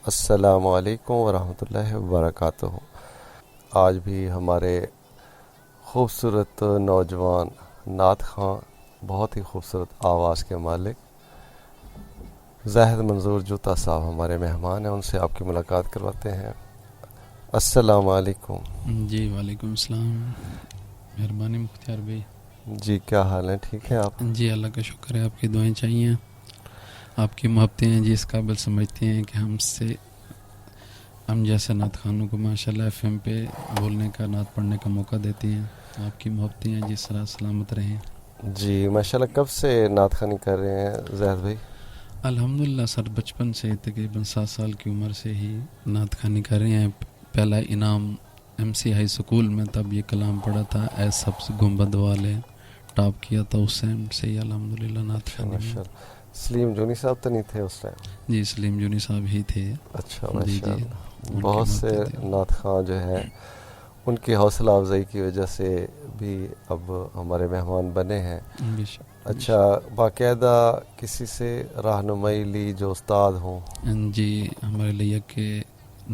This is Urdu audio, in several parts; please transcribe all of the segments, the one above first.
السلام علیکم ورحمۃ اللہ وبرکاتہ۔ آج بھی ہمارے خوبصورت نوجوان نعت خواں، بہت ہی خوبصورت آواز کے مالک زاہد منظور جوتا صاحب ہمارے مہمان ہیں، ان سے آپ کی ملاقات کرواتے ہیں۔ السلام علیکم۔ جی وعلیکم السلام، مہربانی مختار بھائی۔ جی کیا حال ہے، ٹھیک ہے آپ؟ جی اللہ کا شکر ہے، آپ کی دعائیں چاہیے، آپ کی محبتیں ہیں جی اس قابل سمجھتے ہیں کہ ہم جیسے نعت خانوں کو ماشاءاللہ ایف ایم پہ بولنے کا، نعت پڑھنے کا موقع دیتی ہیں۔ آپ کی محبتیں ہیں جس طرح سلامت رہیں۔ جی ماشاءاللہ، کب سے نعت خوانی کر رہے ہیں زاہد بھائی؟ الحمدللہ سر، بچپن سے تقریباً 7 سال کی عمر سے ہی نعت خوانی کر رہے ہیں۔ پہلا انعام ایم سی ہائی سکول میں تب یہ کلام پڑھا تھا، اے سبز گنبد والے، ٹاپ کیا تھا اس ٹائم سے ہی الحمدللہ نعت خوانی میں۔ سلیم جونی صاحب تو نہیں تھے اس ٹائم؟ جی سلیم جونی صاحب ہی تھے۔ اچھا ماشاءاللہ، بہت سے نعت خواں جو ہیں ان کی حوصلہ افزائی کی وجہ سے بھی اب ہمارے مہمان بنے ہیں۔ اچھا، باقاعدہ کسی سے رہنمائی لی جو استاد ہوں؟ جی ہمارے لیا کے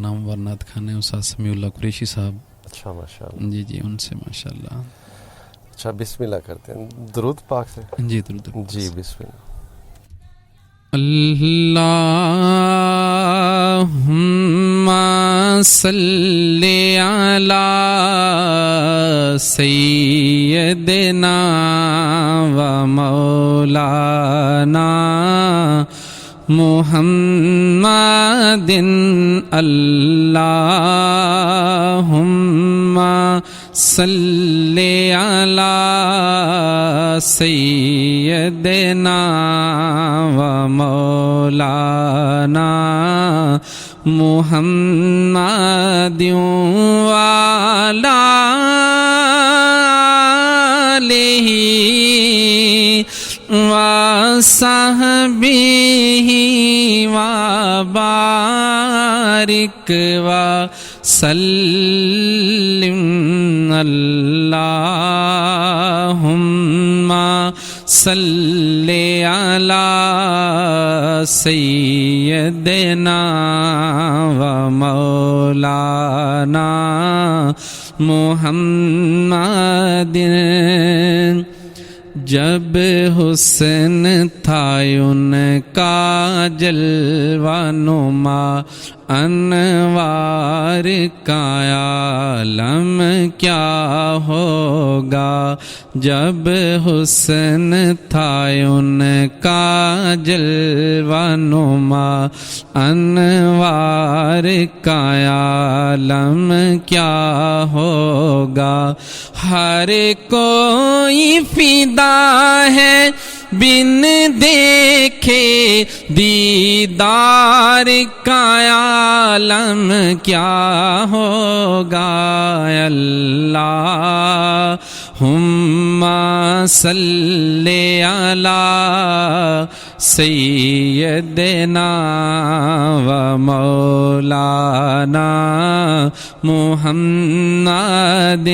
نامور نعت خان ہیں استاد سمیع اللہ قریشی صاحب۔ اچھا ماشاءاللہ، جی ان سے ماشاءاللہ۔ اچھا بسم اللہ کرتے ہیں درود پاک سے۔ جی درود پاک جی بسم اللہ۔ اللہم صلی علی سیدنا و مولانا محمد، اللہم صلی علی سیدنا و مولانا محمد وعلی آلہ وصحبہ وبارک وسلم۔ اللہم صلی علی سیدنا و مولانا محمد۔ جب حسن تھا ان کا جلوہ نما، انوار کا عالم کیا ہوگا۔ جب حسن تھا ان کا جلوہ نما، انوار کا عالم کیا ہوگا۔ ہر کوئی فدا ہے بن دیکھے دیدار کا عالم کیا ہوگا۔ اللہم صلی علی سیدنا و مولانا محمد۔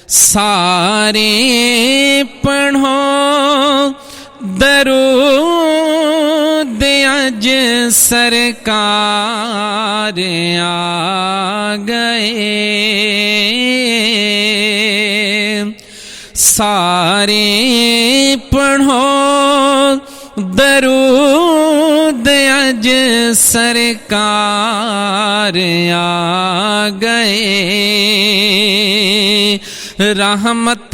سارے پڑھو درود اج سرکار آ گئے۔ سارے پڑھو درود اج سرکار آ گئے۔ رحمت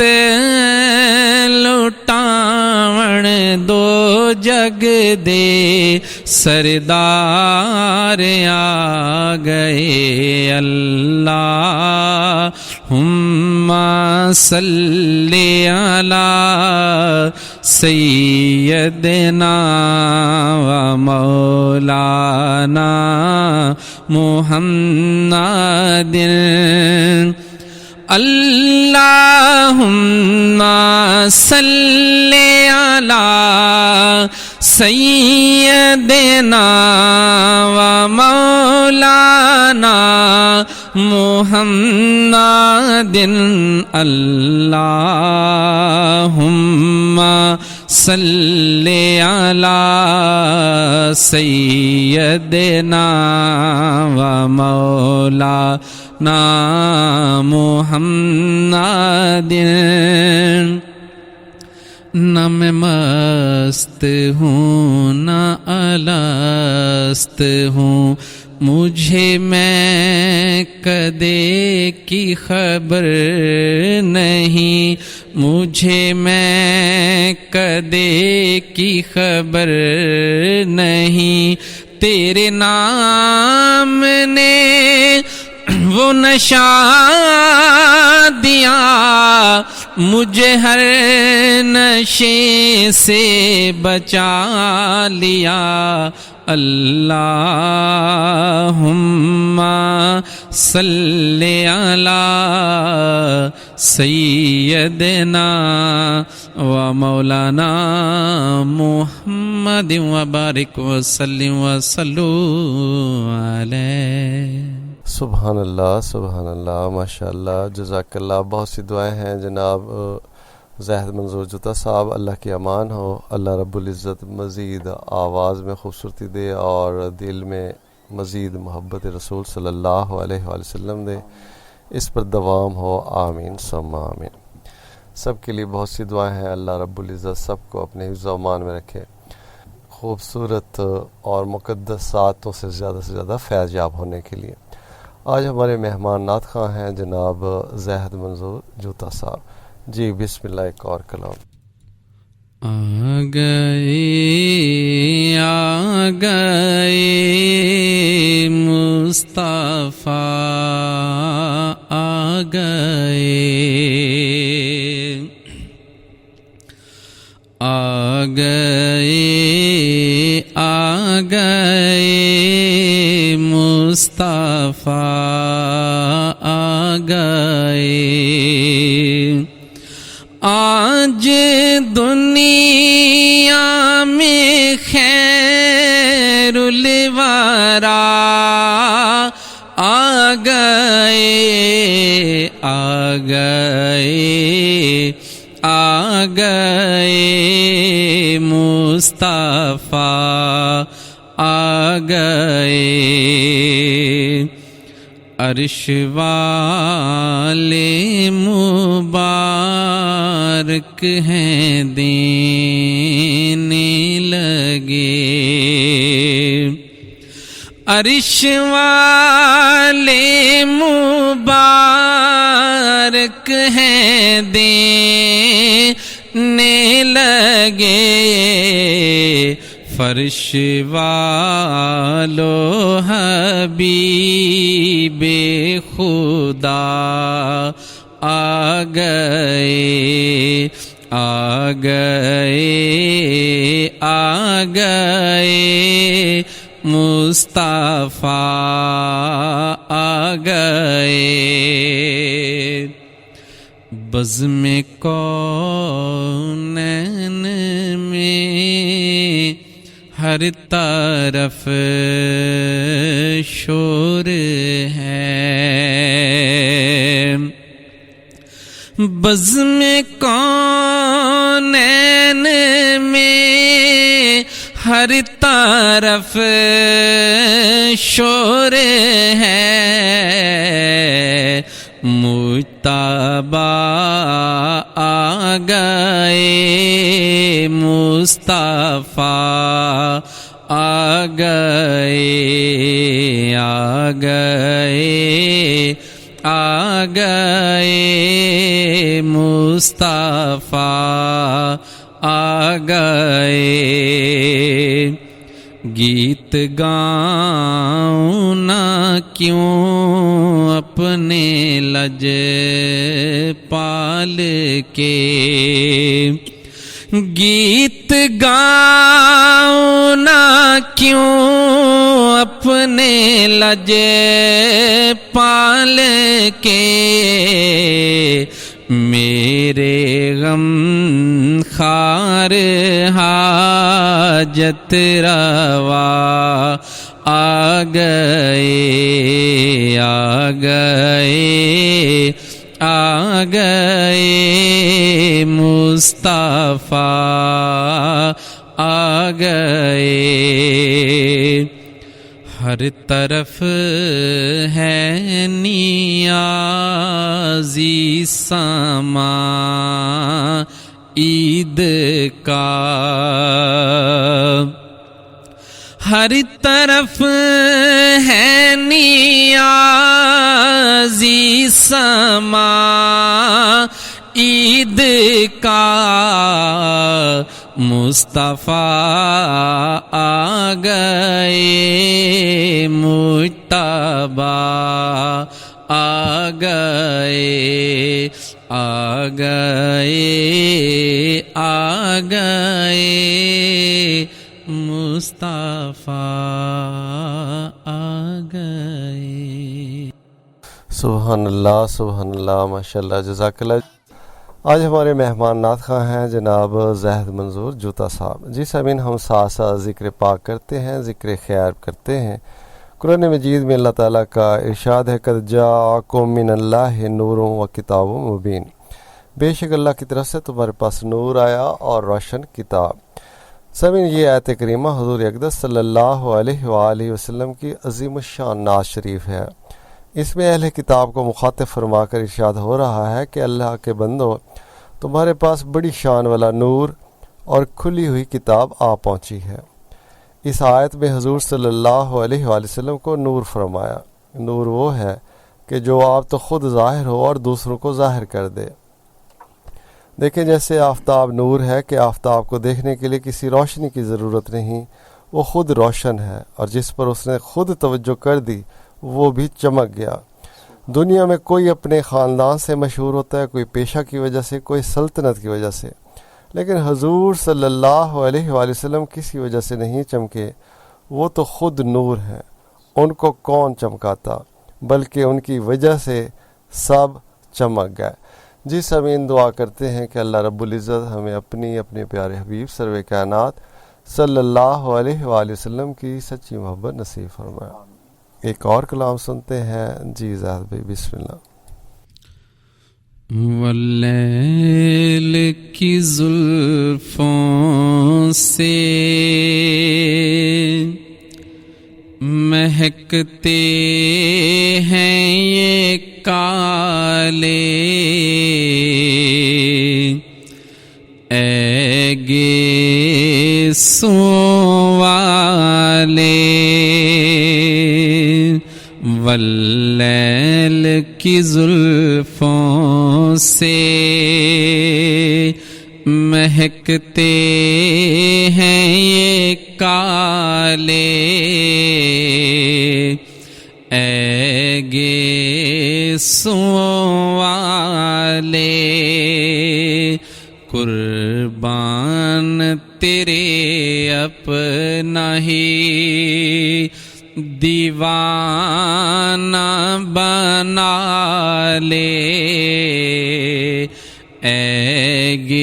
لٹاون دو جگ دے سردار آ گئے۔ اللہم صلی علی سیدنا و مولانا محمد۔ اللہم صلی علی سیدنا و مولانا محمد اللہم صلی علی سیدنا و مولانا محمد. نہ میں مست ہوں نہ الست ہوں، مجھے میں کدے کی خبر نہیں، مجھے میں کدے کی خبر نہیں. تیرے نام نے وہ نشہ دیا، مجھے ہر نشے سے بچا لیا. اللہم صلی علی سیدنا و مولانا محمد وبارک وسلم وصلوا علیہ. سبحان اللہ سبحان اللہ، ماشاء اللہ، جزاک اللہ. بہت سی دعائیں ہیں جناب زاہد منظور جوتا صاحب، اللہ کی امان ہو. اللہ رب العزت مزید آواز میں خوبصورتی دے اور دل میں مزید محبت رسول صلی اللہ علیہ وآلہ وسلم دے، اس پر دوام ہو. آمین ثم آمین. سب کے لیے بہت سی دعائیں ہیں. اللہ رب العزت سب کو اپنے حفظ و امان میں رکھے، خوبصورت اور مقدس ساعتوں سے زیادہ فیض یاب ہونے کے لیے. آج ہمارے مہمان نعت خواں ہیں جناب زاہد منظور جوتا صاحب. جی بسم اللہ. ایک اور کلام. آ گئے مصطفیٰ آ گئے، آ گئے مصطفیٰ آ گئے. آج دنیا میں خیر الورا آ گئے، آ گئے، آ گئے مصطفیٰ آ گئے. عرش والے مبارک ہیں دینے لگے، عرش والے مبارک ہیں دینے لگے. فرش والو حبیب خدا آ گئے، آ گئے، آ گئے مصطفیٰ آ گئے. بزم کونین میں ہر طرف شور ہے، بزم کونین میں ہر طرف شور ہے. مجتبیٰ آ گئے، مصطفیٰ آ گئے، آ گئے، آ گئے مصطفیٰ آ گئے. گیت گاؤں نہ کیوں اپنے لج پال کے، گیت گاؤں نہ کیوں اپنے لج پال کے. میرے غم خار حاجت روا آ گئے، آ گئے آ گئے مصطفیٰ آ گئے، ہر طرف ہے نیازی سما عید کا، ہر طرف ہے نیازی سما عید کا، مصطفیٰ آ گئے مجتبیٰ آ گئے آ گئے آ گئے مصطفیٰ آ گئے۔ سبحان اللہ ماشاء اللہ، جزاک اللہ۔ آج ہمارے مہمان نعت خواں ہیں جناب زاہد منظور جوتا صاحب۔ جی سامعین، ہم ساتھ ساتھ ذکر پاک کرتے ہیں، ذکر خیر کرتے ہیں۔ قرآن مجید میں اللہ تعالیٰ کا ارشاد ہے قد جاءکم من اللہ نور و کتاب مبین، بے شک اللہ کی طرف سے تمہارے پاس نور آیا اور روشن کتاب۔ سامعین، یہ آیت کریمہ حضور اقدس صلی اللہ علیہ وآلہ وسلم کی عظیم الشان نعت شریف ہے۔ اس میں اہل کتاب کو مخاطب فرما کر ارشاد ہو رہا ہے کہ اللہ کے بندو، تمہارے پاس بڑی شان والا نور اور کھلی ہوئی کتاب آ پہنچی ہے۔ اس آیت میں حضور صلی اللہ علیہ وآلہ وسلم کو نور فرمایا۔ نور وہ ہے کہ جو آپ تو خود ظاہر ہو اور دوسروں کو ظاہر کر دے۔ دیکھیں، جیسے آفتاب نور ہے کہ آفتاب کو دیکھنے کے لیے کسی روشنی کی ضرورت نہیں، وہ خود روشن ہے، اور جس پر اس نے خود توجہ کر دی وہ بھی چمک گیا۔ دنیا میں کوئی اپنے خاندان سے مشہور ہوتا ہے، کوئی پیشہ کی وجہ سے، کوئی سلطنت کی وجہ سے، لیکن حضور صلی اللہ علیہ وآلہ وسلم کسی وجہ سے نہیں چمکے، وہ تو خود نور ہیں۔ ان کو کون چمکاتا، بلکہ ان کی وجہ سے سب چمک گئے۔ جی سامعین، دعا کرتے ہیں کہ اللہ رب العزت ہمیں اپنے پیارے حبیب سرور کائنات صلی اللہ علیہ وآلہ وسلم کی سچی محبت نصیب فرمائے۔ ایک اور کلام سنتے ہیں۔ جی زاہد بھائی، بسم اللہ۔ واللیل کی زلفوں سے مہکتے ہیں یہ کالے ایگیسوں والے، واللیل کی زلفوں سے مہکتے ہیں یہ کالے ایگیسوں والے، قربان تیرے اپنا ہی دیوانہ بنا لے ایگیسوں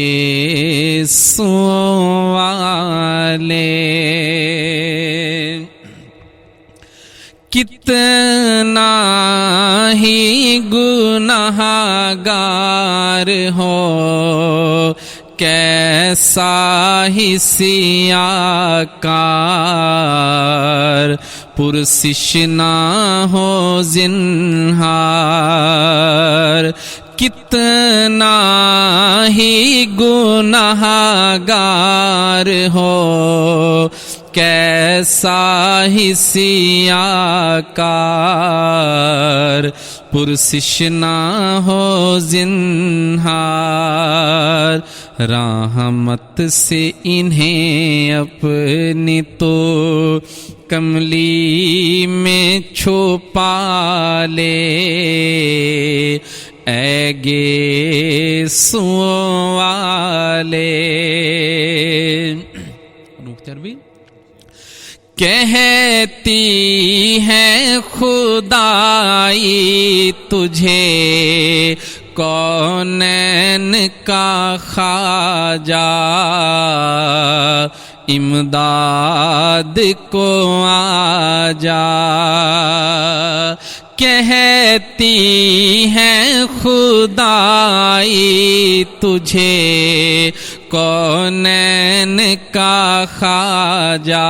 والے۔ کتنا ہی گنہگار ہو، کیسا ہی سیاکار، پرسش نہ ہو زنہار، کتنا ہی گنہگار ہو، کیسا ہی سیاکار، پرسش نہ ہو زنہار، رحمت سے انہیں اپنی تو کملی میں چھپا لے ایگیسوں والے۔ بھی کہتی ہے خدائی تجھے کونین کا خواجہ، امداد کو آ جا، کہتی ہیں خدائی تجھے کونین کا خواجہ،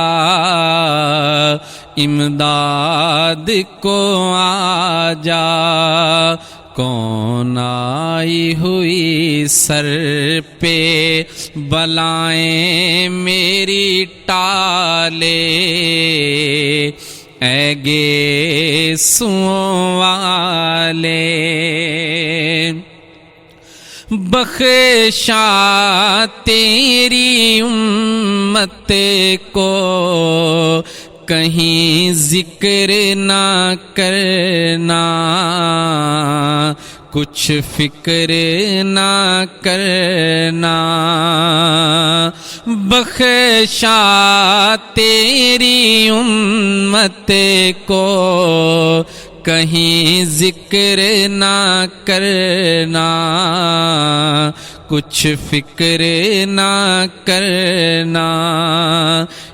امداد کو آ جا، کون آئی ہوئی سر پہ بلائیں میری ٹالے، اے گیسوں والے، بخشا تیری امت کو، کہیں ذکر نہ کرنا، کچھ فکر نہ کرنا، بخشا تیری امت کو، کہیں ذکر نہ کرنا، کچھ فکر نہ کرنا،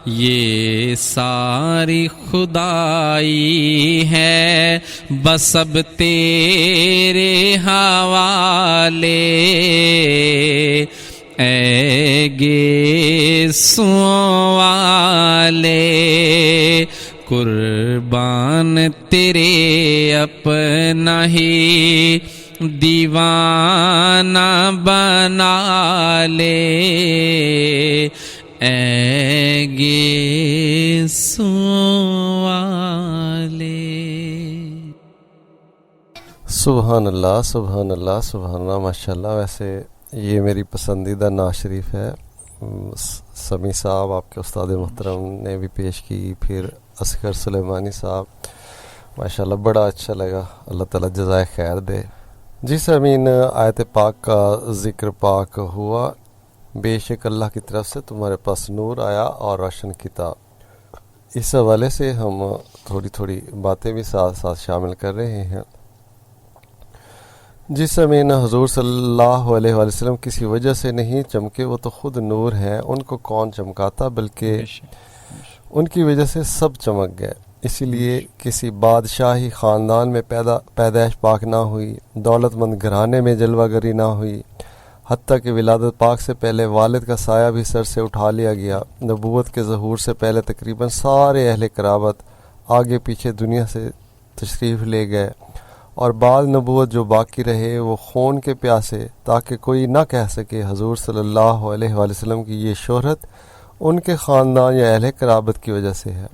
یہ ساری خدائی ہے بس اب تیرے حوالے، اے گیسوں والے، قربان تیرے اپنا ہی دیوانہ بنا لے، اے گیسوں والے۔ سبحان اللہ، سبحان اللہ، سبحان اللہ، ماشاء اللہ۔ ویسے یہ میری پسندیدہ نعت شریف ہے، سمیع صاحب آپ کے استاد محترم نے بھی پیش کی، پھر اصغر سلیمانی صاحب، ماشاءاللہ بڑا اچھا لگا، اللہ تعالیٰ جزائے خیر دے۔ جی سامعین، آیت پاک کا ذکر پاک ہوا، بے شک اللہ کی طرف سے تمہارے پاس نور آیا اور روشن کتاب، اس حوالے سے ہم تھوڑی تھوڑی باتیں بھی ساتھ ساتھ شامل کر رہے ہیں۔ جس سامعین، حضور صلی اللہ علیہ وآلہ وسلم کسی وجہ سے نہیں چمکے، وہ تو خود نور ہیں، ان کو کون چمکاتا، بلکہ ان کی وجہ سے سب چمک گئے۔ اسی لیے کسی بادشاہی خاندان میں پیدائش پاک نہ ہوئی، دولت مند گھرانے میں جلوہ گری نہ ہوئی، حتیٰ کہ ولادت پاک سے پہلے والد کا سایہ بھی سر سے اٹھا لیا گیا۔ نبوت کے ظہور سے پہلے تقریباً سارے اہل قرابت آگے پیچھے دنیا سے تشریف لے گئے، اور بعد نبوت جو باقی رہے وہ خون کے پیاسے، تاکہ کوئی نہ کہہ سکے حضور صلی اللہ علیہ وآلہ وسلم کی یہ شہرت ان کے خاندان یا اہل قرابت کی وجہ سے ہے۔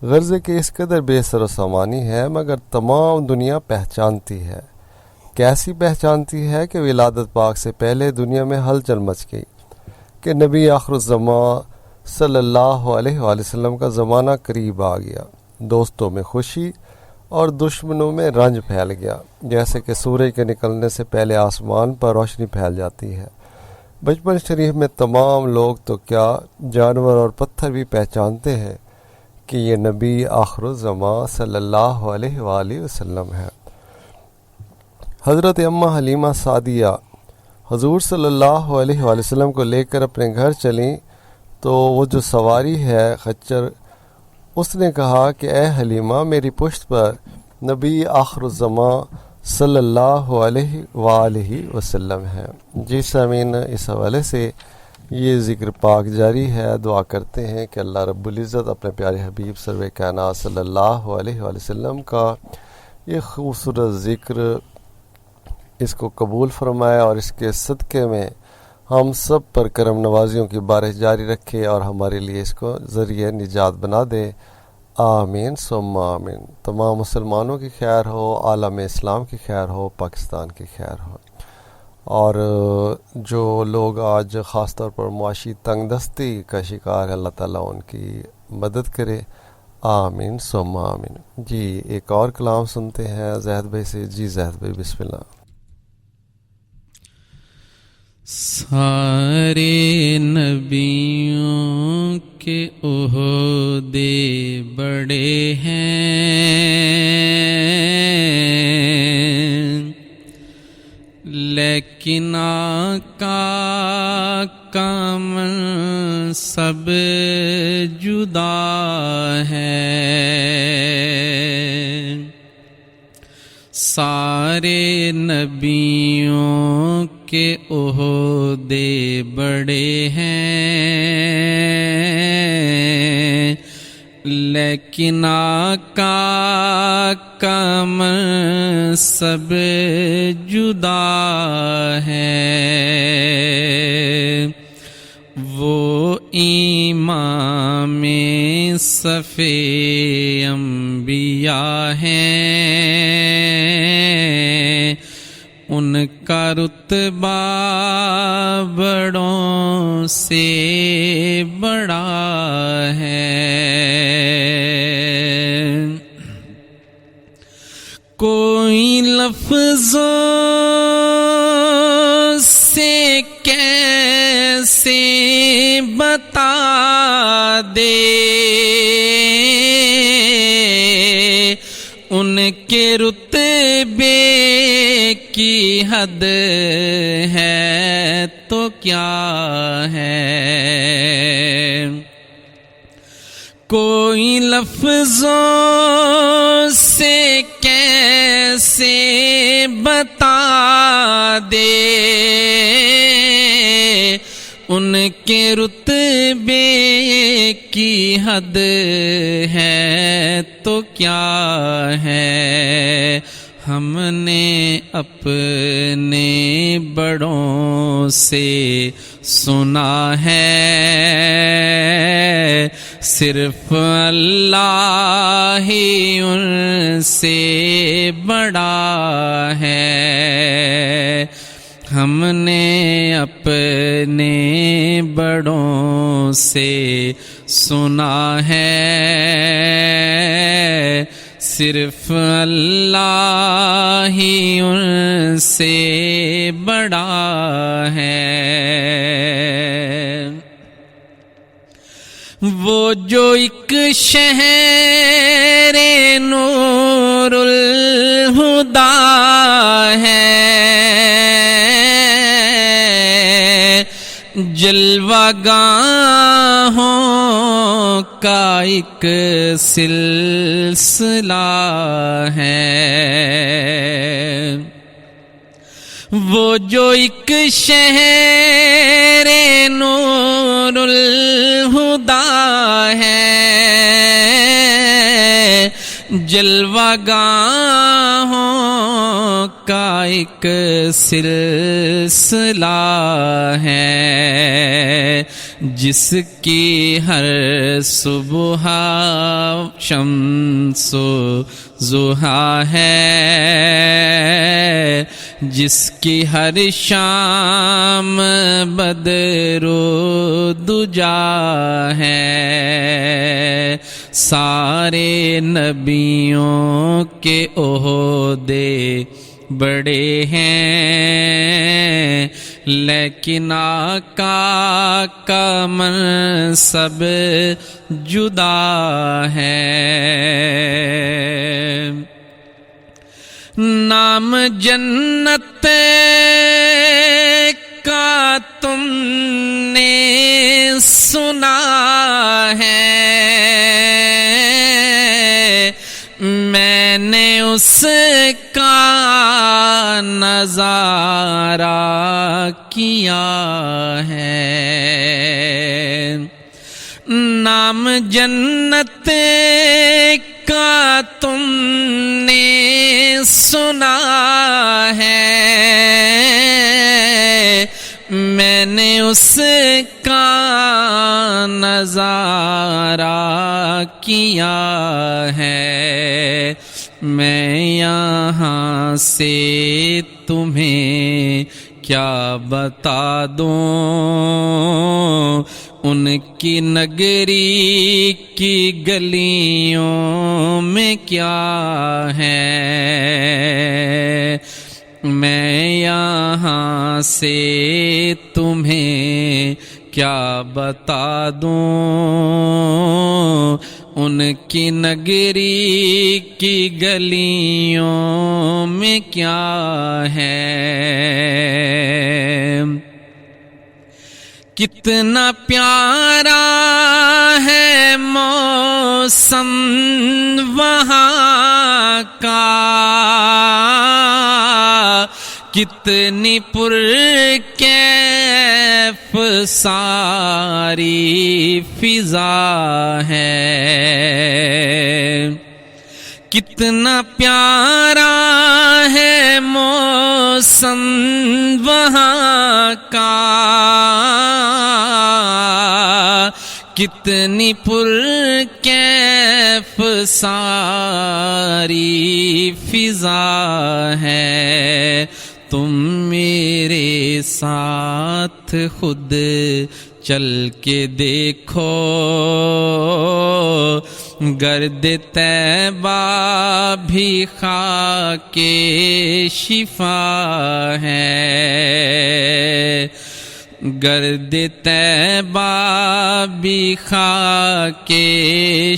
غرض کہ اس قدر بے سر و سامانی ہے، مگر تمام دنیا پہچانتی ہے۔ کیسی پہچانتی ہے کہ ولادت پاک سے پہلے دنیا میں ہلچل مچ گئی کہ نبی آخر الزمان صلی اللہ علیہ وآلہ وسلم کا زمانہ قریب آ گیا۔ دوستوں میں خوشی اور دشمنوں میں رنج پھیل گیا، جیسے کہ سورج کے نکلنے سے پہلے آسمان پر روشنی پھیل جاتی ہے۔ بچپن شریف میں تمام لوگ تو کیا، جانور اور پتھر بھی پہچانتے ہیں کہ یہ نبی آخر الزمان صلی اللہ علیہ وآلہ وسلم ہے۔ حضرت اماں حلیمہ سعدیہ حضور صلی اللہ علیہ وآلہ وسلم کو لے کر اپنے گھر چلیں تو وہ جو سواری ہے خچر، اس نے کہا کہ اے حلیمہ، میری پشت پر نبی آخر الزمان صلی اللہ علیہ وآلہ وسلم ہے۔ جی سامعین، اس حوالے سے یہ ذکر پاک جاری ہے۔ دعا کرتے ہیں کہ اللہ رب العزت اپنے پیارے حبیب سرور کائنات صلی اللہ علیہ وآلہ وسلم کا یہ خوبصورت ذکر اس کو قبول فرمائے، اور اس کے صدقے میں ہم سب پر کرم نوازیوں کی بارش جاری رکھے، اور ہمارے لیے اس کو ذریعہ نجات بنا دے۔ آمین ثم آمین۔ تمام مسلمانوں کی خیر ہو، عالم اسلام کی خیر ہو، پاکستان کی خیر ہو، اور جو لوگ آج خاص طور پر معاشی تنگ دستی کا شکار ہے، اللہ تعالیٰ ان کی مدد کرے۔ آمین ثم آمین۔ جی ایک اور کلام سنتے ہیں زہد بھائی سے۔ جی زہد بھائی بسم اللہ۔ سارے نبیوں کے عہدے بڑے ہیں، لیکن آقا کا منصب سب جدا ہے، سارے نبیوں کے عہدے بڑے ہیں، لیکن آقا کا منصب جدا ہے۔ وہ امام صف انبیاء ہیں، ان کا رتبہ بڑوں سے بڑا ہے۔ کوئی لفظوں سے کیسے بتا دے ان کے رتبے کی حد ہے تو کیا ہے؟ کوئی لفظوں سے کیسے بتا دے ان کے رتبے کی حد ہے تو کیا ہے؟ ہم نے اپنے بڑوں سے سنا ہے، صرف اللہ ہی ان سے بڑا ہے۔ ہم نے اپنے بڑوں سے سنا ہے، صرف اللہ ہی ان سے بڑا ہے۔ وہ جو ایک شہر نور الہدیٰ ہے، جلوہ گاہوں کا ایک سلسلہ ہے۔ وہ جو ایک شہر نور الہدیٰ ہے، جلوہ گاہوں کا ایک سلسلہ ہے، جس کی ہر صبح شمس و ضحیٰ ہے، جس کی ہر شام بدر و دجا ہے۔ سارے نبیوں کے عہدے بڑے ہیں، لیکن آقا کا منصب جدا ہے۔ نام جنت کا تم نے سنا ہے، میں نے اس کا نظارہ کیا ہے۔ نام جنت کا تم نے سنا ہے، میں نے اس کا نظارہ کیا ہے۔ میں یہاں سے تمہیں کیا بتا دوں، ان کی نگری کی گلیوں میں کیا ہے۔ میں یہاں سے تمہیں کیا بتا دوں، ان کی نگری کی گلیوں میں کیا ہے۔ کتنا پیارا ہے موسم وہاں کا، کتنی پرکیف ساری فضا ہے، کتنا پیارا ہے موسم وہاں کا، کتنی پرکیف ساری فضا ہے، تم میرے ساتھ خود چل کے دیکھو، گرد طیبہ بھی خاک شفا ہے، گرد طیبہ بھی خاک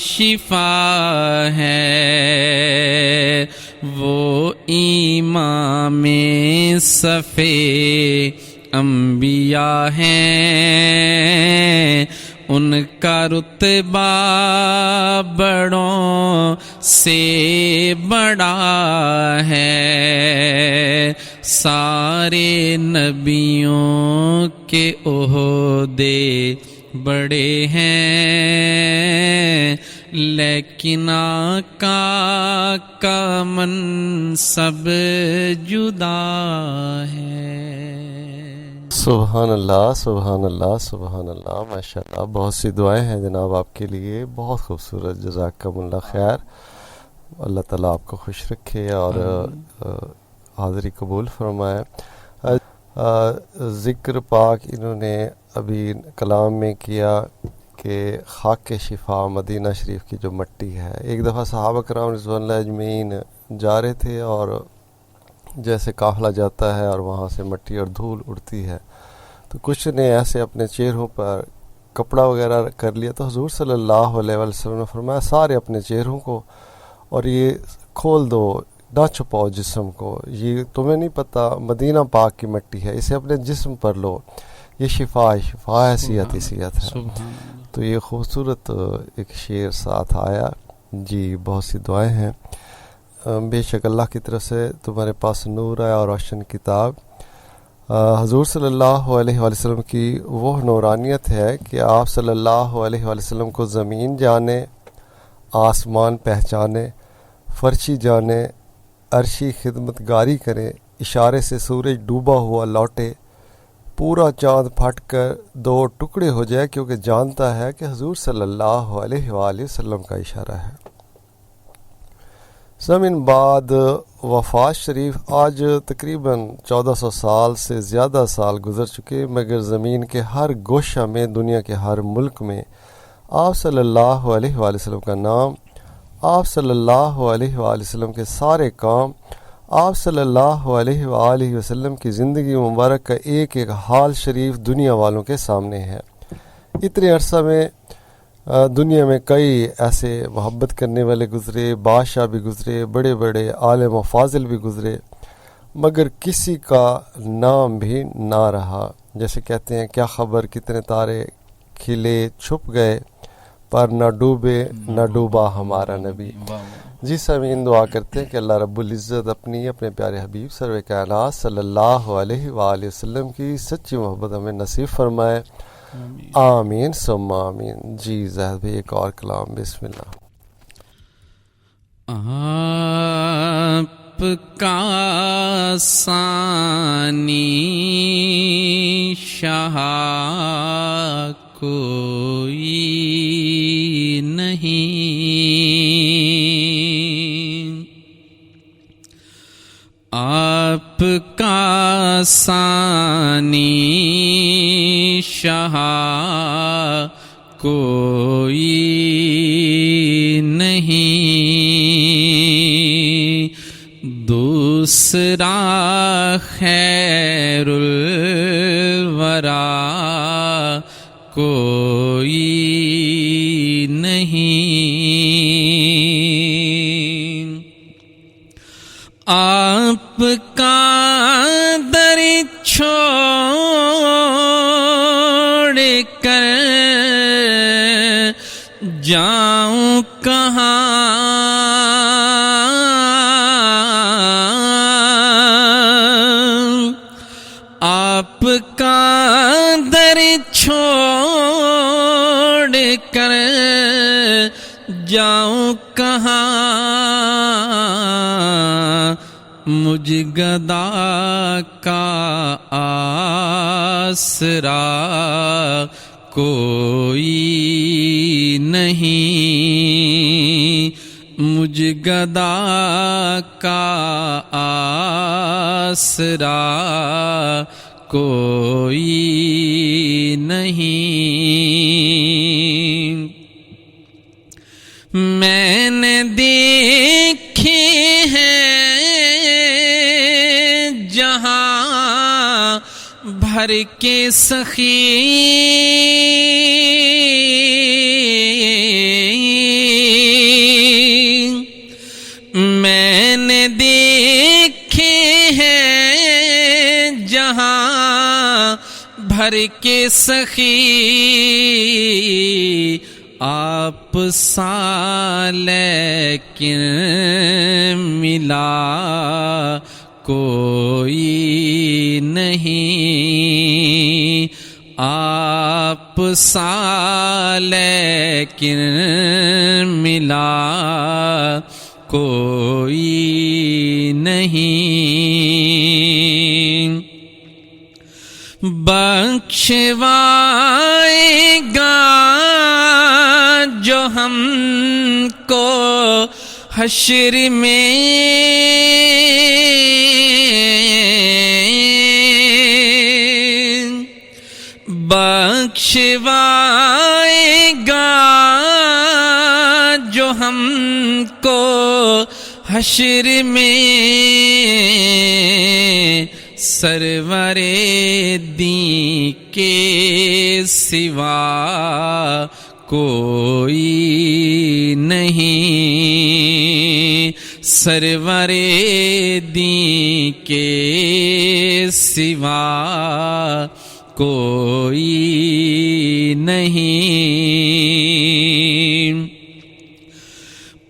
شفا ہے، وہ امام صفِ انبیاء ہیں، ان کا رتبہ بڑوں سے بڑا ہے، سارے نبیوں کے عہدے بڑے ہیں، لیکن آقا کا منصب جدا ہے۔ سبحان اللہ سبحان اللہ سبحان اللہ، ماشاءاللہ، بہت سی دعائیں ہیں جناب آپ کے لیے، بہت خوبصورت، جزاکم اللہ خیر، اللہ تعالیٰ آپ کو خوش رکھے اور حاضری قبول فرمائے۔ ذکر پاک انہوں نے ابھی کلام میں کیا کہ خاک شفا مدینہ شریف کی جو مٹی ہے، ایک دفعہ صحابہ کرام رضوان اللہ اجمعین جا رہے تھے اور جیسے قافلہ جاتا ہے اور وہاں سے مٹی اور دھول اڑتی ہے، تو کچھ نے ایسے اپنے چہروں پر کپڑا وغیرہ کر لیا، تو حضور صلی اللہ علیہ وسلم نے فرمایا سارے اپنے چہروں کو اور یہ کھول دو، نہ چھپاؤ جسم کو، یہ تمہیں نہیں پتہ مدینہ پاک کی مٹی ہے، اسے اپنے جسم پر لو، یہ شفا ہے، شفا ہے، صحت ہی صحت ہے۔ تو یہ خوبصورت ایک شعر ساتھ آیا جی۔ بہت سی دعائیں ہیں، بے شک اللہ کی طرف سے تمہارے پاس نور ہے اور روشن کتاب۔ حضور صلی اللہ علیہ وسلم کی وہ نورانیت ہے کہ آپ صلی اللہ علیہ وسلم کو زمین جانے، آسمان پہچانے، فرشی جانے، عرشی خدمت گاری کرے، اشارے سے سورج ڈوبا ہوا لوٹے، پورا چاند پھٹ کر دو ٹکڑے ہو جائے، کیونکہ جانتا ہے کہ حضور صلی اللہ علیہ وآلہ وسلم کا اشارہ ہے۔ سمن بعد وفات شریف آج تقریباً 1400 سال سے زیادہ سال گزر چکے، مگر زمین کے ہر گوشہ میں، دنیا کے ہر ملک میں آپ صلی اللہ علیہ وآلہ وسلم کا نام، آپ صلی اللہ علیہ وآلہ وسلم کے سارے کام، آپ صلی اللہ علیہ وآلہ وسلم کی زندگی مبارک کا ایک ایک حال شریف دنیا والوں کے سامنے ہے۔ اتنے عرصہ میں دنیا میں کئی ایسے محبت کرنے والے گزرے، بادشاہ بھی گزرے، بڑے بڑے عالم و فاضل بھی گزرے، مگر کسی کا نام بھی نہ رہا۔ جیسے کہتے ہیں کیا خبر کتنے تارے کھلے چھپ گئے، پر نہ ڈوبے نہ ڈوبا ہمارا نبی۔ جی سامعین، دعا کرتے ہیں کہ اللہ رب العزت اپنے پیارے حبیب سرور کائنات صلی اللہ علیہ وآلہ وسلم کی سچی محبت ہمیں نصیب فرمائے، آمین ثم آمین۔ جی زاہد بھائی ایک اور کلام، بسم اللہ۔ آپ کا ثانی شاہ کوئی نہیں، آپ کا ثانی شاہ کوئی نہیں، دوسرا خیر الورا کوئی نہیں، آپ کا در چھوڑ کہاں مجھ گدا کا آسرا کوئی نہیں، مجھ گدا کا آسرا کوئی نہیں۔ میں نے دیکھے ہیں جہاں بھر کے سخی، میں نے دیکھے ہیں جہاں بھر کے سخی، آپ سا لیکن ملا کوئی نہیں، آپ سا لیکن ملا کوئی نہیں۔ بخشوائے گا جو ہم کو حشر میں، بخشوائے گا جو ہم کو حشر میں، سرور دین کے سوا کوئی نہیں، سرور دین کے سوا کوئی نہیں۔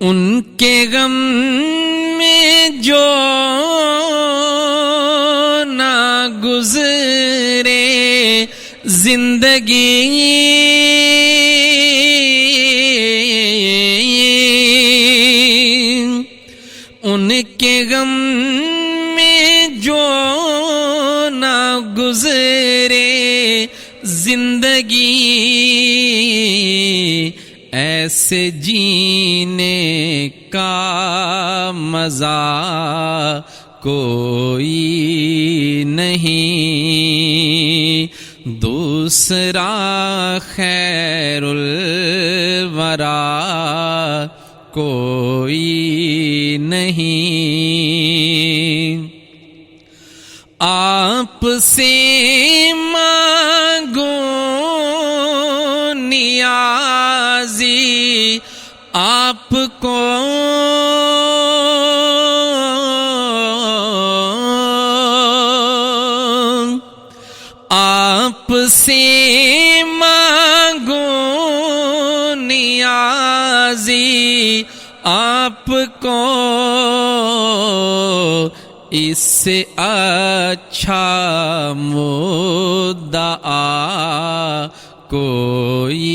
ان کے غم میں جو نہ گزرے زندگی، ان کے غم میں جو نہ گزرے زندگی، ایسے جینے کا مزہ کوئی نہیں، دوسرا خیر الورا کوئی نہیں۔ آپ سے مانگو نیازی آپ کو، آپ سے مانگو نیازی آپ کو، اس سے اچھا مدعا کوئی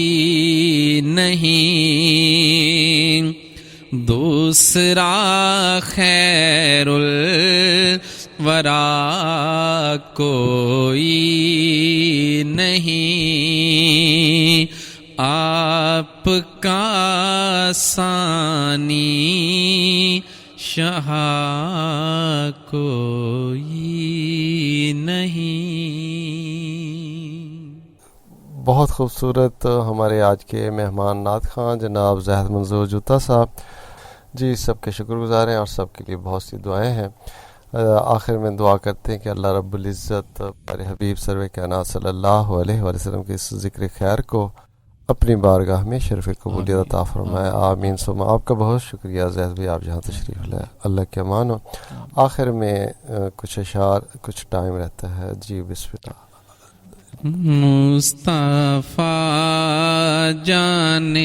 نہیں، دوسرا خیر الورا کوئی نہیں، آپ کا ثانی شاہ کوئی نہیں۔ بہت خوبصورت ہمارے آج کے مہمان نعت خواں جناب زاہد منظور جوتا صاحب جی، سب کے شکر گزار ہیں اور سب کے لیے بہت سی دعائیں ہیں۔ آخر میں دعا کرتے ہیں کہ اللہ رب العزت پیارے حبیب سرور کائنات صلی اللہ علیہ وسلم کے اس ذکر خیر کو اپنی بارگاہ میں شرف قبولیت عطا فرمائے، آمین ثم۔ آپ کا بہت شکریہ زید بھائی، آپ جہاں تشریف لائے، اللہ کے امان ہو۔ آخر میں کچھ اشعار، کچھ ٹائم رہتا ہے، جی بسم اللہ۔ مصطفیٰ جان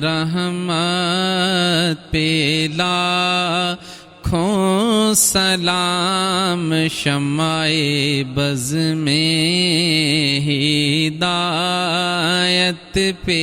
رحمت پہ لاکھوں سلام، شمع بز میں ہدایت پہ